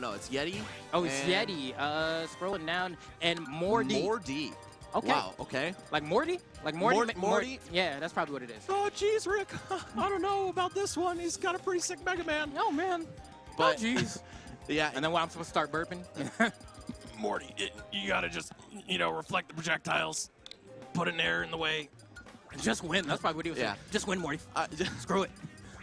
No, it's Yeti. Oh, it's Yeti. Scrolling down. And MoarD. MoarD. Okay. Wow, okay. Like MoarD? Like MoarD? MoarD? Yeah, that's probably what it is. Oh, jeez, Rick. I don't know about this one. He's got a pretty sick Mega Man. Oh, man. But, oh, jeez. Yeah. And then what, I'm supposed to start burping? MoarD, you gotta just, you know, reflect the projectiles. Put an air in the way. Just win. That's probably what he was saying. Just win, MoarD. Screw it.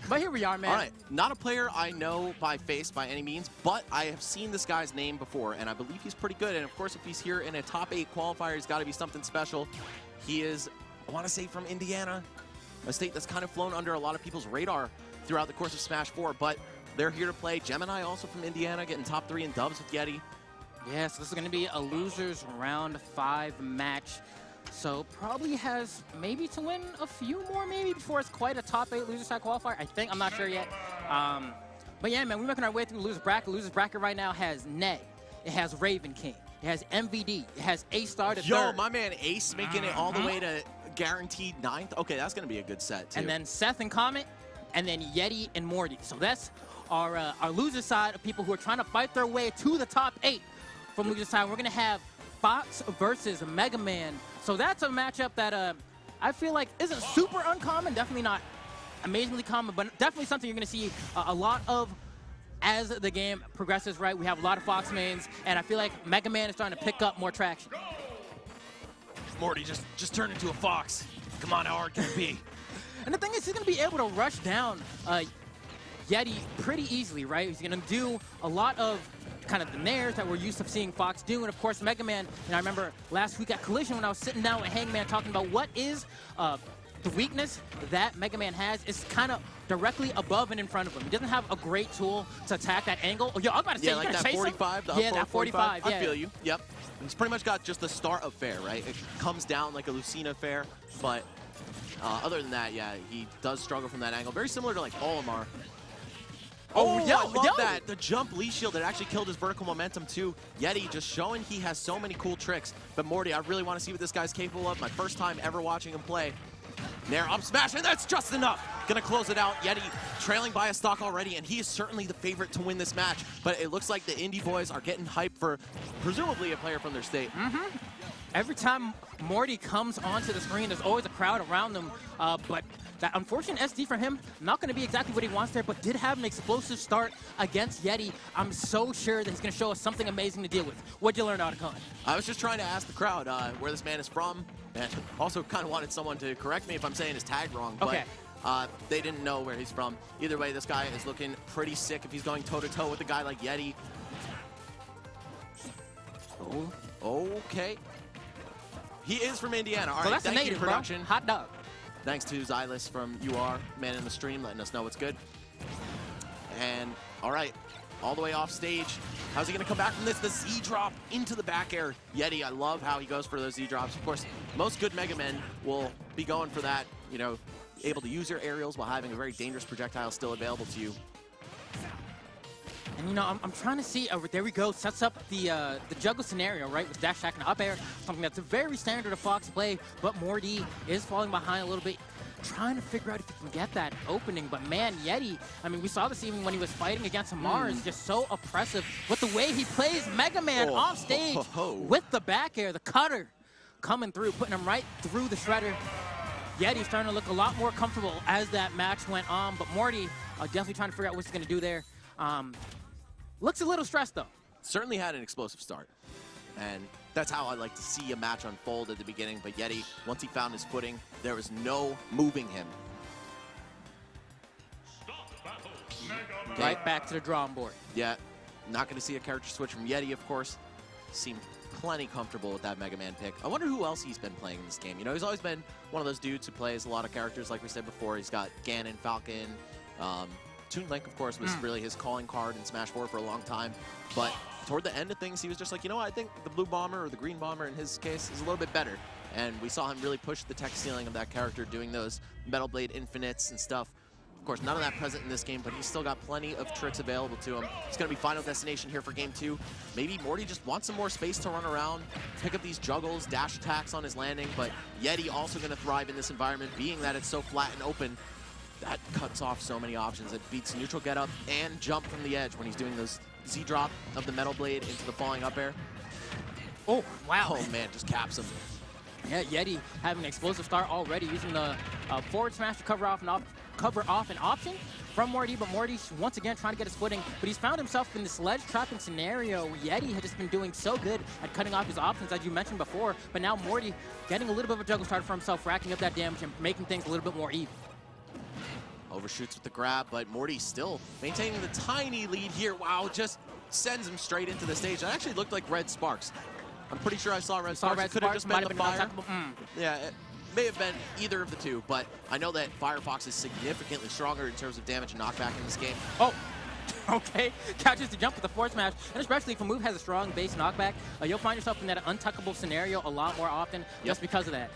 But here we are, man. All right. Not a player I know by face by any means, but I have seen this guy's name before, and I believe he's pretty good. And, of course, if he's here in a top 8 qualifier, he's got to be something special. He is, I want to say, from Indiana, a state that's kind of flown under a lot of people's radar throughout the course of Smash 4, but they're here to play. Gemini, also from Indiana, getting top 3 in dubs with Yeti. Yeah, so this is going to be a losers round 5 match. So probably has maybe to win a few more maybe before it's quite a top 8 loser side qualifier. I think. I'm not sure yet. But yeah, man, we're making our way through the loser bracket. The loser bracket right now has Ned. It has Raven King. It has MVD. It has A-Star to Yo, third. my man Ace making it all the way to guaranteed 9th. Okay, that's going to be a good set, too. And then Seth and Comet. And then Yeti and MoarD. So that's our loser side of people who are trying to fight their way to the top 8 from loser side. We're going to have Fox versus Mega Man. So that's a matchup that I feel like isn't super uncommon, definitely not amazingly common, but definitely something you're going to see a lot of as the game progresses, right? We have a lot of Fox mains, and I feel like Mega Man is starting to pick up more traction. MoarD, just turn into a fox. Come on, how hard can it be? And the thing is, he's going to be able to rush down Yeti pretty easily, right? He's going to do a lot of kind of the nairs that we're used to seeing Fox do. And of course, Mega Man, and I remember last week at Collision when I was sitting down with Hangman talking about what is the weakness that Mega Man has is kind of directly above and in front of him. He doesn't have a great tool to attack that angle. Oh, yo, I was about to say, like that 45, the yeah, that 45. Yeah. I feel you. Yep. He's pretty much got just the start of fair, right? It comes down like a Lucina fair, but other than that, yeah, he does struggle from that angle. Very similar to like Olimar. Oh, I love that. The jump Lee shield that actually killed his vertical momentum too. Yeti just showing he has so many cool tricks. But MoarD, I really want to see what this guy's capable of. My first time ever watching him play. Nair up smash, and that's just enough. Gonna close it out. Yeti trailing by a stock already, and he is certainly the favorite to win this match. But it looks like the indie boys are getting hyped for presumably a player from their state. Every time MoarD comes onto the screen, there's always a crowd around them. But that unfortunate SD for him, not going to be exactly what he wants there, but did have an explosive start against Yeti. I'm so sure that he's going to show us something amazing to deal with. What'd you learn out of Con? I was just trying to ask the crowd where this man is from, and also kind of wanted someone to correct me if I'm saying his tag wrong. But they didn't know where he's from. Either way, this guy is looking pretty sick if he's going toe-to-toe with a guy like Yeti. Oh, okay. He is from Indiana. All right, that's thank a native, you, production. Bro. Hot dog. Thanks to Xylus from UR, man in the stream, letting us know what's good. And, all right, all the way off stage. How's he going to come back from this? The Z-drop into the back air. Yeti, I love how he goes for those Z-drops. Of course, most good Mega Men will be going for that, you know, able to use your aerials while having a very dangerous projectile still available to you. And, you know, I'm trying to see, there we go, sets up the juggle scenario, right, with dash attack and up air, something that's very standard of Fox play, but MoarD is falling behind a little bit, trying to figure out if he can get that opening. But, man, Yeti, I mean, we saw this even when he was fighting against Mars, just so oppressive with the way he plays Mega Man off stage with the back air, the cutter coming through, putting him right through the shredder. Yeti's starting to look a lot more comfortable as that match went on, but MoarD definitely trying to figure out what he's going to do there. Looks a little stressed, though. Certainly had an explosive start. And that's how I like to see a match unfold at the beginning. But Yeti, once he found his footing, there was no moving him. Right back to the drawing board. Yeah, not going to see a character switch from Yeti, of course. Seemed plenty comfortable with that Mega Man pick. I wonder who else he's been playing in this game. You know, he's always been one of those dudes who plays a lot of characters, like we said before. He's got Ganon, Falcon, Toon Link, of course, was really his calling card in Smash 4 for a long time. But toward the end of things, he was just like, you know what, I think the Blue Bomber, or the Green Bomber in his case, is a little bit better. And we saw him really push the tech ceiling of that character, doing those Metal Blade Infinites and stuff. Of course, none of that present in this game, but he's still got plenty of tricks available to him. It's going to be Final Destination here for Game 2. Maybe MoarD just wants some more space to run around, pick up these juggles, dash attacks on his landing, but Yeti also going to thrive in this environment, being that it's so flat and open. That cuts off so many options. It beats neutral get up and jump from the edge when he's doing those Z-drop of the Metal Blade into the falling up air. Oh, wow. Oh, man, just caps him. Yeah, Yeti having an explosive start already, using the forward smash to cover off an option from MoarD, but MoarD's once again trying to get his footing, but he's found himself in this ledge trapping scenario where Yeti had just been doing so good at cutting off his options, as you mentioned before, but now MoarD getting a little bit of a juggle start for himself, racking up that damage and making things a little bit more even. Overshoots with the grab, but MoarD still maintaining the tiny lead here. Wow, just sends him straight into the stage. That actually looked like red sparks. I'm pretty sure I saw red sparks. It could have just been the fire. Yeah, it may have been either of the two, but I know that Firefox is significantly stronger in terms of damage and knockback in this game. Oh, okay. Catches the jump with the forward smash, and especially if a move has a strong base knockback, you'll find yourself in that untuckable scenario a lot more often just because of that.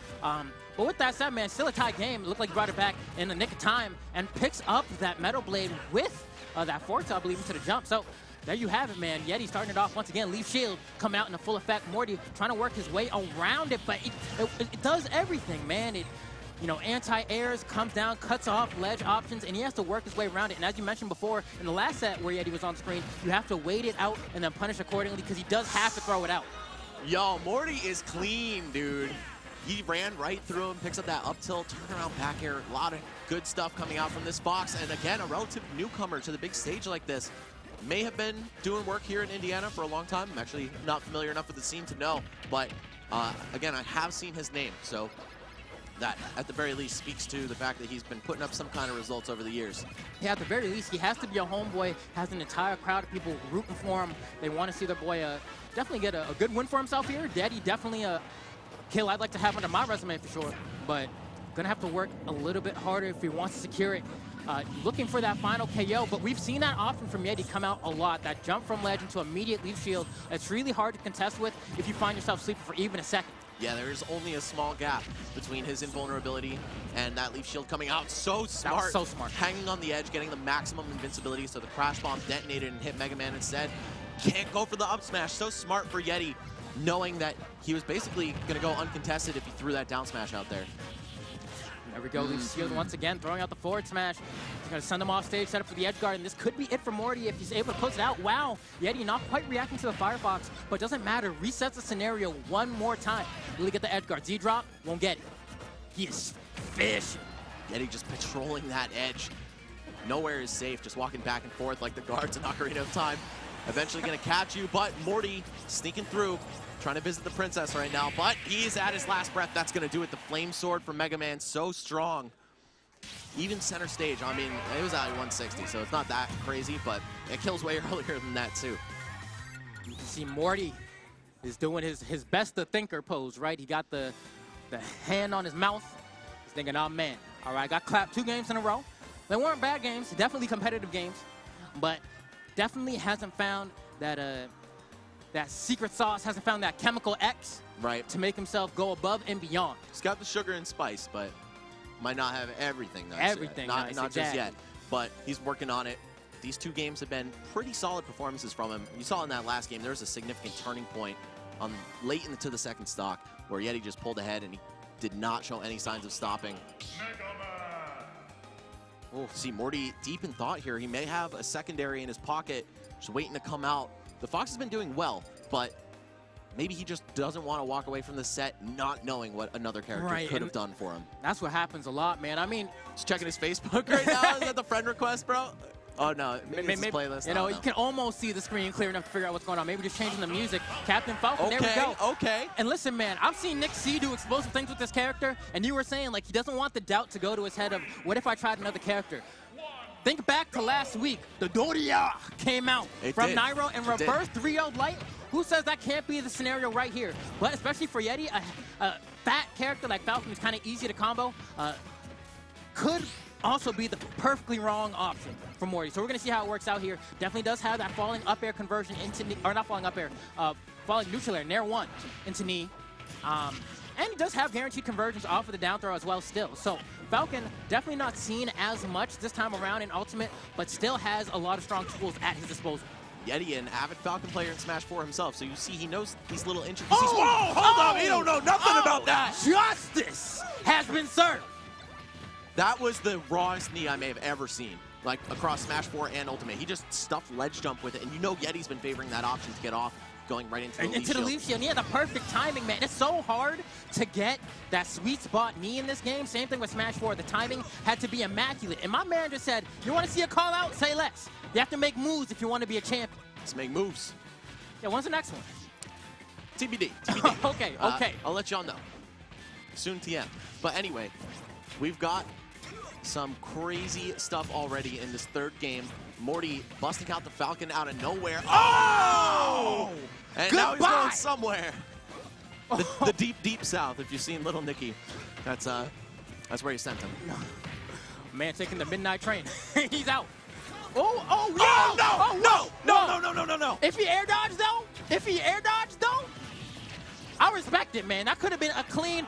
But with that said, man, still a tight game. It looked like he brought it back in the nick of time and picks up that Metal Blade with that forward, I believe, into the jump. So there you have it, man. Yeti starting it off once again. Leaf Shield come out in a full effect. MoarD trying to work his way around it, but it does everything, man. It, you know, anti-airs, comes down, cuts off ledge options, and he has to work his way around it. And as you mentioned before, in the last set where Yeti was on screen, you have to wait it out and then punish accordingly because he does have to throw it out. Yo, MoarD is clean, dude. He ran right through him, picks up that up tilt, turnaround back air. A lot of good stuff coming out from this Fox. And again, a relative newcomer to the big stage like this. May have been doing work here in Indiana for a long time. I'm actually not familiar enough with the scene to know, but again, I have seen his name, so that at the very least speaks to the fact that he's been putting up some kind of results over the years. Yeah, at the very least, he has to be a homeboy, has an entire crowd of people rooting for him. They want to see their boy definitely get a good win for himself here. Daddy definitely a kill I'd like to have under my resume for sure, but gonna have to work a little bit harder if he wants to secure it. Looking for that final KO, but we've seen that option from Yeti come out a lot. That jump from ledge into immediate leaf shield. It's really hard to contest with if you find yourself sleeping for even a second. Yeah, there is only a small gap between his invulnerability and that leaf shield coming out. So smart. That was so smart. Hanging on the edge, getting the maximum invincibility, so the crash bomb detonated and hit Mega Man instead. Can't go for the up smash. So smart for Yeti, knowing that he was basically going to go uncontested if he threw that down smash out there. There we go, Leaf Shield once again, throwing out the forward smash. He's going to send him off stage, set up for the edge guard, and this could be it for MoarD if he's able to close it out. Wow, Yeti not quite reacting to the Firefox, but doesn't matter. Resets the scenario one more time. Really get the edge guard. Z-drop, won't get it. He is fishing. Yeti just patrolling that edge. Nowhere is safe, just walking back and forth like the guards in Ocarina of Time. Eventually going to catch you, but MoarD sneaking through. Trying to visit the princess right now, but he's at his last breath. That's going to do it. The flame sword from Mega Man, so strong. Even center stage, I mean, it was at 160, so it's not that crazy, but it kills way earlier than that, too. You can see MoarD is doing his best to thinker pose, right? He got the hand on his mouth. He's thinking, oh, man, all right, I got clapped 2 games in a row. They weren't bad games, definitely competitive games, but definitely hasn't found that that secret sauce, hasn't found that chemical X to make himself go above and beyond. He's got the sugar and spice, but might not have everything nice Everything yet. nice, Not exactly. just yet, but he's working on it. These 2 games have been pretty solid performances from him. You saw in that last game, there was a significant turning point late into the second stock where Yeti just pulled ahead and he did not show any signs of stopping. Oh, see, MoarD deep in thought here. He may have a secondary in his pocket, just waiting to come out. The Fox has been doing well, but maybe he just doesn't want to walk away from the set not knowing what another character could have done for him. That's what happens a lot, man. I mean, just checking his Facebook right now. Is that the friend request, bro? Oh, no. Maybe it's his playlist. You know, you can almost see the screen clear enough to figure out what's going on. Maybe just changing the music. Captain Falcon, there we go. Okay. And listen, man, I've seen Nick C do explosive things with this character, and you were saying, like, he doesn't want the doubt to go to his head of, what if I tried another character? Think back to last week. The Doria came out from Nairo and reverse 3-0 light. Who says that can't be the scenario right here? But especially for Yeti, a fat character like Falcon is kind of easy to combo. Could also be the perfectly wrong option for MoarD. So we're going to see how it works out here. Definitely does have that falling up air conversion into knee, or not falling up air, falling neutral air, Nair 1 into knee. And he does have guaranteed conversions off of the down throw as well still. So Falcon definitely not seen as much this time around in Ultimate, but still has a lot of strong tools at his disposal. Yeti, an avid Falcon player in Smash 4 himself, so you see he knows these little intricacies. Whoa, hold up, he don't know nothing about that. Justice has been served. That was the rawest knee I may have ever seen. like across Smash 4 and Ultimate. He just stuffed ledge jump with it, and you know Yeti's been favoring that option to get off, going right into the leaf shield. And he had the perfect timing, man. It's so hard to get that sweet spot knee in this game. Same thing with Smash 4. The timing had to be immaculate. And my man just said, you want to see a call out? Say less. You have to make moves if you want to be a champion. Let's make moves. Yeah, when's the next one? TBD. TBD. Okay, okay. I'll let y'all know. Soon TM. But anyway, we've got some crazy stuff already in this third game. MoarD busting out the Falcon out of nowhere. Oh! And Goodbye. Now he's going somewhere. The deep, deep south. If you've seen Little Nicky, that's where he sent him. Man taking the midnight train. He's out. Oh, No. If he air dodged though, I respect it, man. That could have been a clean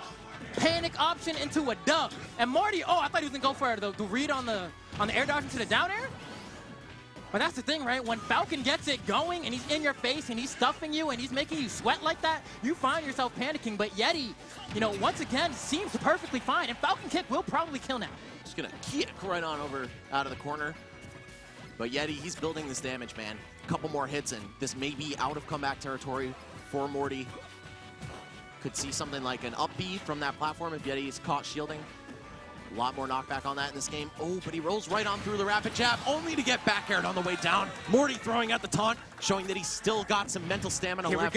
panic option into a dub. And MoarD, I thought he was gonna go for the read on the air dodge into the down air. But that's the thing, right? When Falcon gets it going and he's in your face and he's stuffing you and he's making you sweat like that, you find yourself panicking. But Yeti, once again, seems perfectly fine. And Falcon kick will probably kill now. Just gonna kick right on over out of the corner. But Yeti, he's building this damage, man. A couple more hits and this may be out of comeback territory for MoarD. Could see something like an up B from that platform if Yeti is caught shielding. A lot more knockback on that in this game. Oh, but he rolls right on through the rapid jab, only to get back aired on the way down. MoarD throwing out the taunt, showing that he's still got some mental stamina left.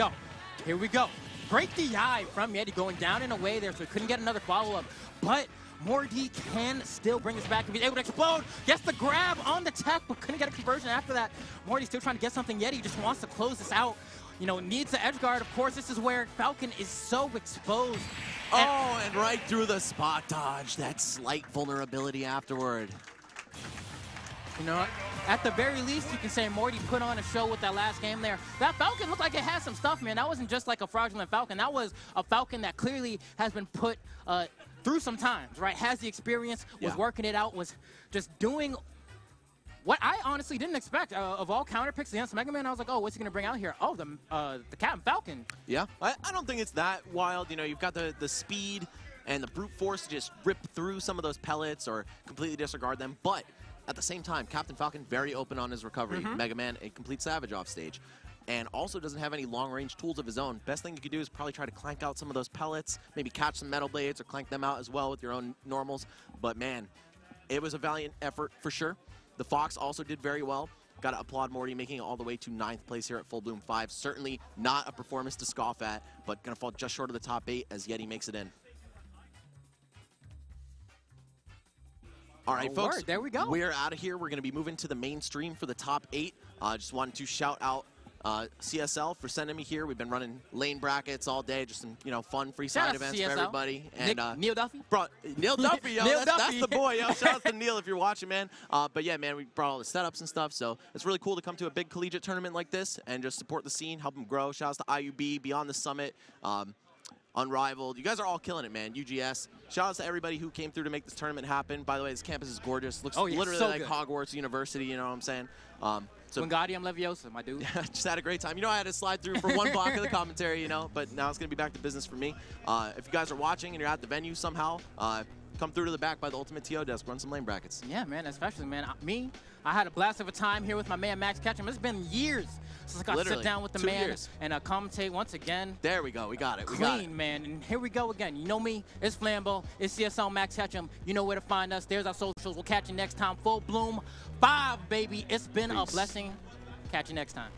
Here we go. Great DI from Yeti going down in a way there, so he couldn't get another follow-up. But MoarD can still bring this back and be able to explode. Gets the grab on the tech, but couldn't get a conversion after that. MoarD still trying to get something. Yeti just wants to close this out. Needs the edge guard. Of course, this is where Falcon is so exposed. And right through the spot dodge. That slight vulnerability afterward. At the very least, you can say MoarD put on a show with that last game there. That Falcon looked like it had some stuff, man. That wasn't just like a fraudulent Falcon. That was a Falcon that clearly has been put through some times, right? Has the experience, was working it out, was just doing what I honestly didn't expect. Of all counter picks against Mega Man, I was like, oh, what's he going to bring out here? Oh, the Captain Falcon. Yeah, I don't think it's that wild. You've got the speed and the brute force to just rip through some of those pellets or completely disregard them. But at the same time, Captain Falcon very open on his recovery. Mega Man, a complete savage off stage. And also doesn't have any long-range tools of his own. Best thing you could do is probably try to clank out some of those pellets, maybe catch some metal blades or clank them out as well with your own normals. But man, it was a valiant effort for sure. The Fox also did very well. Got to applaud MoarD making it all the way to 9th place here at Full Bloom 5. Certainly not a performance to scoff at, but going to fall just short of the top 8 as Yeti makes it in. All right, folks, there we go. We're out of here. We're going to be moving to the mainstream for the top 8. Just wanted to shout out CSL for sending me here. We've been running lane brackets all day, just some fun free side events for everybody. And Neil Duffy? Neil Duffy, yo, Neil that's Duffy. the boy, yo. Shout out to Neil if you're watching, man. But yeah, man, we brought all the setups and stuff, so it's really cool to come to a big collegiate tournament like this and just support the scene, help them grow. Shout outs to IUB, Beyond the Summit, Unrivaled. You guys are all killing it, man. UGS. Shout outs to everybody who came through to make this tournament happen. By the way, this campus is gorgeous. Looks literally so like good. Hogwarts University, you know what I'm saying? So Wingardium Leviosa, my dude. just had a great time. I had to slide through for one block of the commentary, but now it's going to be back to business for me. If you guys are watching and you're at the venue somehow, come through to the back by the Ultimate TO desk, run some lane brackets. Yeah, man, especially, man. I had a blast of a time here with my man, Max Ketchum. It's been years since I got to sit down with the man and commentate once again. There we go. We got it. Clean, man. And here we go again. You know me. It's Flambeau. It's CSL Max Ketchum. You know where to find us. There's our socials. We'll catch you next time. Full Bloom 5, baby. It's been a blessing. Catch you next time.